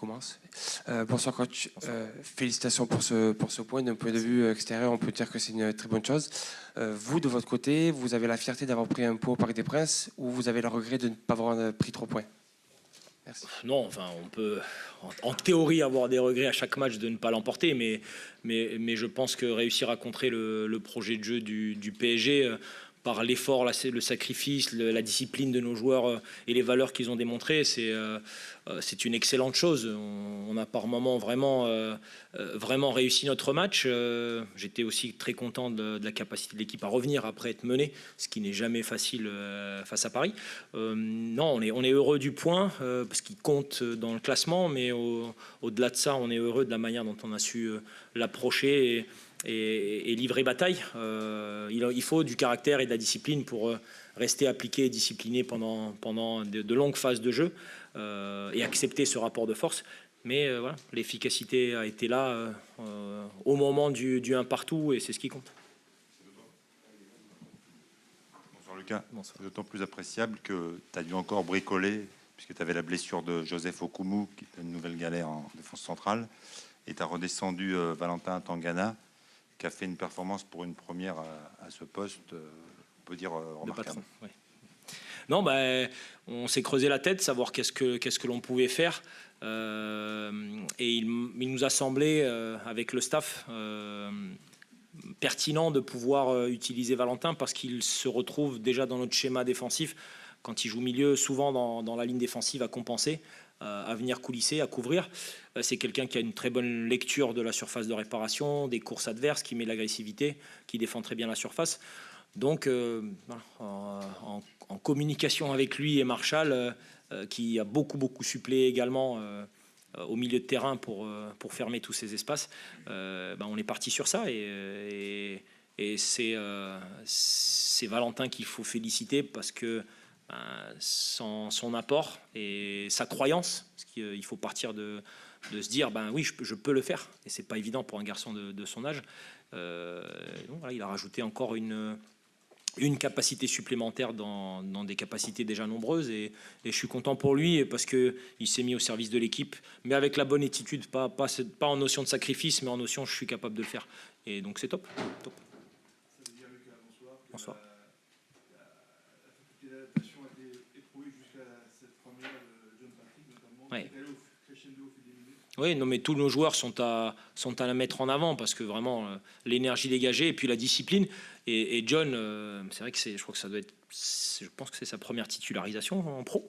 Commence. Bonsoir coach, félicitations pour ce point. D'un point de vue extérieur, on peut dire que c'est une très bonne chose. Vous, de votre côté, vous avez la fierté d'avoir pris un point au Parc des Princes ou vous avez le regret de ne pas avoir pris 3 points? Merci. Non, enfin, on peut en théorie avoir des regrets à chaque match de ne pas l'emporter, mais je pense que réussir à contrer le projet de jeu du PSG par l'effort, le sacrifice, la discipline de nos joueurs et les valeurs qu'ils ont démontrées, c'est une excellente chose. On a par moments vraiment réussi notre match. J'étais aussi très content de la capacité de l'équipe à revenir après être menée, ce qui n'est jamais facile face à Paris. Non, on est heureux du point parce qu'il compte dans le classement, mais au-delà de ça, on est heureux de la manière dont on a su l'approcher et livrer bataille. Il faut du caractère et de la discipline pour rester appliqué et discipliné pendant de longues phases de jeu et accepter ce rapport de force. Mais voilà, l'efficacité a été là au moment du 1 partout et c'est ce qui compte. Bonsoir Lucas. C'est d'autant plus appréciable que tu as dû encore bricoler puisque tu avais la blessure de Joseph Okumu qui est une nouvelle galère en défense centrale et tu as redescendu Valentin Tangana qui a fait une performance pour une première à ce poste, on peut dire remarquable. Oui. Non, on s'est creusé la tête, savoir qu'est-ce que l'on pouvait faire. Et il nous a semblé, avec le staff, pertinent de pouvoir utiliser Valentin parce qu'il se retrouve déjà dans notre schéma défensif. Quand il joue milieu, souvent dans la ligne défensive à compenser, à venir coulisser, à couvrir. C'est quelqu'un qui a une très bonne lecture de la surface de réparation, des courses adverses, qui met de l'agressivité, qui défend très bien la surface. Donc, en communication avec lui et Marshall, qui a beaucoup suppléé également au milieu de terrain pour fermer tous ces espaces, on est parti sur ça et c'est Valentin qu'il faut féliciter parce que son apport et sa croyance, parce qu'il faut partir de se dire oui, je peux le faire, et c'est pas évident pour un garçon de son âge. Donc, voilà, il a rajouté encore une capacité supplémentaire dans des capacités déjà nombreuses et je suis content pour lui parce qu'il s'est mis au service de l'équipe, mais avec la bonne attitude, pas en notion de sacrifice, mais en notion je suis capable de le faire. Et donc c'est top. Ça veut dire, Lucas, bonsoir. La l'adaptation a été éprouvée jusqu'à cette première de John Patrick notamment. Ouais. Crescendo au fil des minutes. Oui, non, mais tous nos joueurs sont à la mettre en avant parce que vraiment l'énergie dégagée et puis la discipline. Et John, c'est vrai que je crois que ça doit être, je pense que c'est sa première titularisation en pro.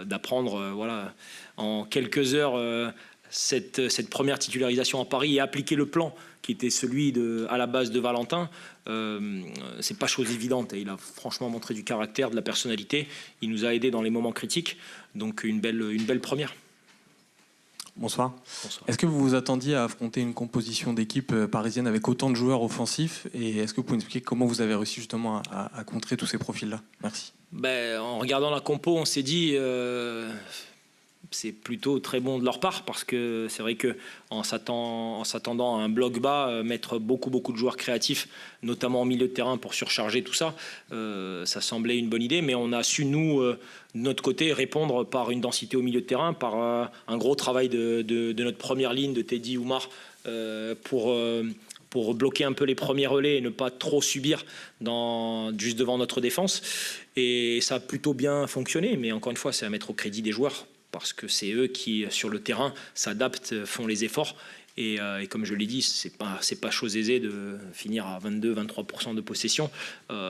D'apprendre voilà, en quelques heures cette première titularisation à Paris et appliquer le plan qui était celui à la base de Valentin, c'est pas chose évidente. Et il a franchement montré du caractère, de la personnalité. Il nous a aidés dans les moments critiques. Donc une belle première. Bonsoir. Bonsoir. Est-ce que vous vous attendiez à affronter une composition d'équipe parisienne avec autant de joueurs offensifs? Et est-ce que vous pouvez nous expliquer comment vous avez réussi justement à contrer tous ces profils-là? Merci. En regardant la compo, on s'est dit c'est plutôt très bon de leur part parce que c'est vrai qu'en s'attendant à un bloc bas, mettre beaucoup de joueurs créatifs, notamment au milieu de terrain pour surcharger tout ça, ça semblait une bonne idée. Mais on a su, nous, de notre côté, répondre par une densité au milieu de terrain, par un gros travail de notre première ligne, de Teddy Oumar, pour bloquer un peu les premiers relais et ne pas trop subir juste devant notre défense. Et ça a plutôt bien fonctionné. Mais encore une fois, c'est à mettre au crédit des joueurs, parce que c'est eux qui, sur le terrain, s'adaptent, font les efforts. Et comme je l'ai dit, c'est pas chose aisée de finir à 22-23% de possession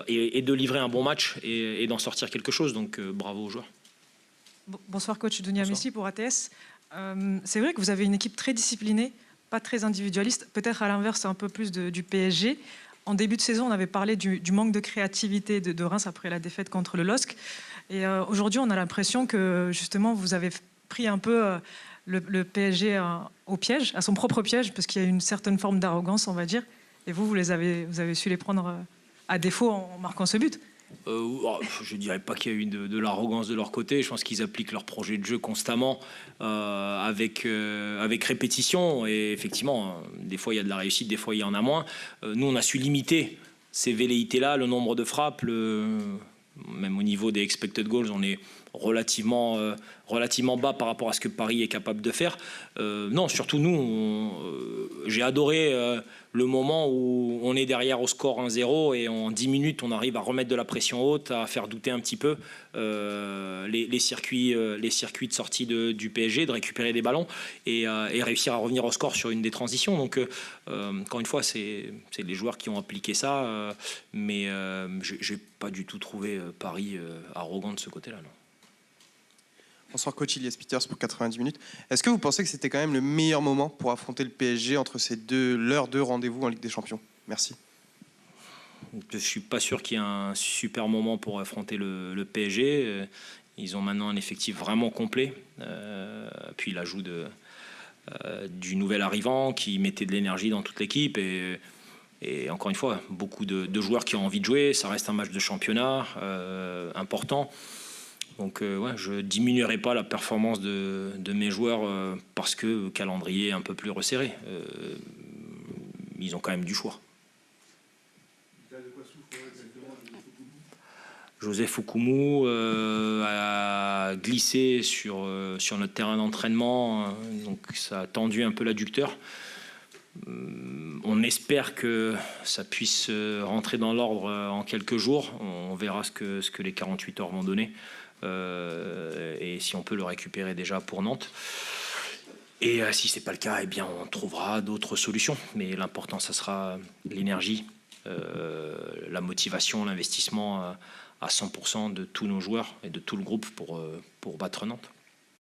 et de livrer un bon match et d'en sortir quelque chose. Donc bravo aux joueurs. Bonsoir coach, Dunia Messi pour ATS. C'est vrai que vous avez une équipe très disciplinée, pas très individualiste, peut-être à l'inverse un peu plus du PSG. En début de saison, on avait parlé du manque de créativité de Reims après la défaite contre le LOSC. Et aujourd'hui, on a l'impression que justement, vous avez pris un peu le PSG au piège, à son propre piège, parce qu'il y a une certaine forme d'arrogance, on va dire. Et vous avez su les prendre à défaut en marquant ce but. Je ne dirais pas qu'il y a eu de l'arrogance de leur côté. Je pense qu'ils appliquent leur projet de jeu constamment avec répétition. Et effectivement, des fois, il y a de la réussite, des fois, il y en a moins. Nous, on a su limiter ces velléités-là, le nombre de frappes, même au niveau des expected goals, relativement bas par rapport à ce que Paris est capable de faire. Non, surtout nous, j'ai adoré le moment où on est derrière au score 1-0 et en 10 minutes, on arrive à remettre de la pression haute, à faire douter un petit peu les circuits de sortie du PSG, de récupérer des ballons et réussir à revenir au score sur une des transitions. Donc, encore une fois, c'est les joueurs qui ont appliqué ça, mais j'ai pas du tout trouvé Paris arrogant de ce côté-là. Non. Bonsoir coach, Ilias Peters pour 90 minutes. Est-ce que vous pensez que c'était quand même le meilleur moment pour affronter le PSG entre leurs deux rendez-vous en Ligue des Champions? Merci. Je ne suis pas sûr qu'il y ait un super moment pour affronter le PSG. Ils ont maintenant un effectif vraiment complet. Puis l'ajout du nouvel arrivant qui mettait de l'énergie dans toute l'équipe. Et encore une fois, beaucoup de joueurs qui ont envie de jouer. Ça reste un match de championnat important. Donc ouais, je ne diminuerai pas la performance de mes joueurs parce que le calendrier est un peu plus resserré. Ils ont quand même du choix. Joseph Okoumou a glissé sur notre terrain d'entraînement, donc ça a tendu un peu l'adducteur. On espère que ça puisse rentrer dans l'ordre en quelques jours. On verra ce que les 48 heures vont donner. Et si on peut le récupérer déjà pour Nantes. Et si c'est pas le cas, eh bien on trouvera d'autres solutions. Mais l'important, ça sera l'énergie, la motivation, l'investissement à 100% de tous nos joueurs et de tout le groupe pour battre Nantes.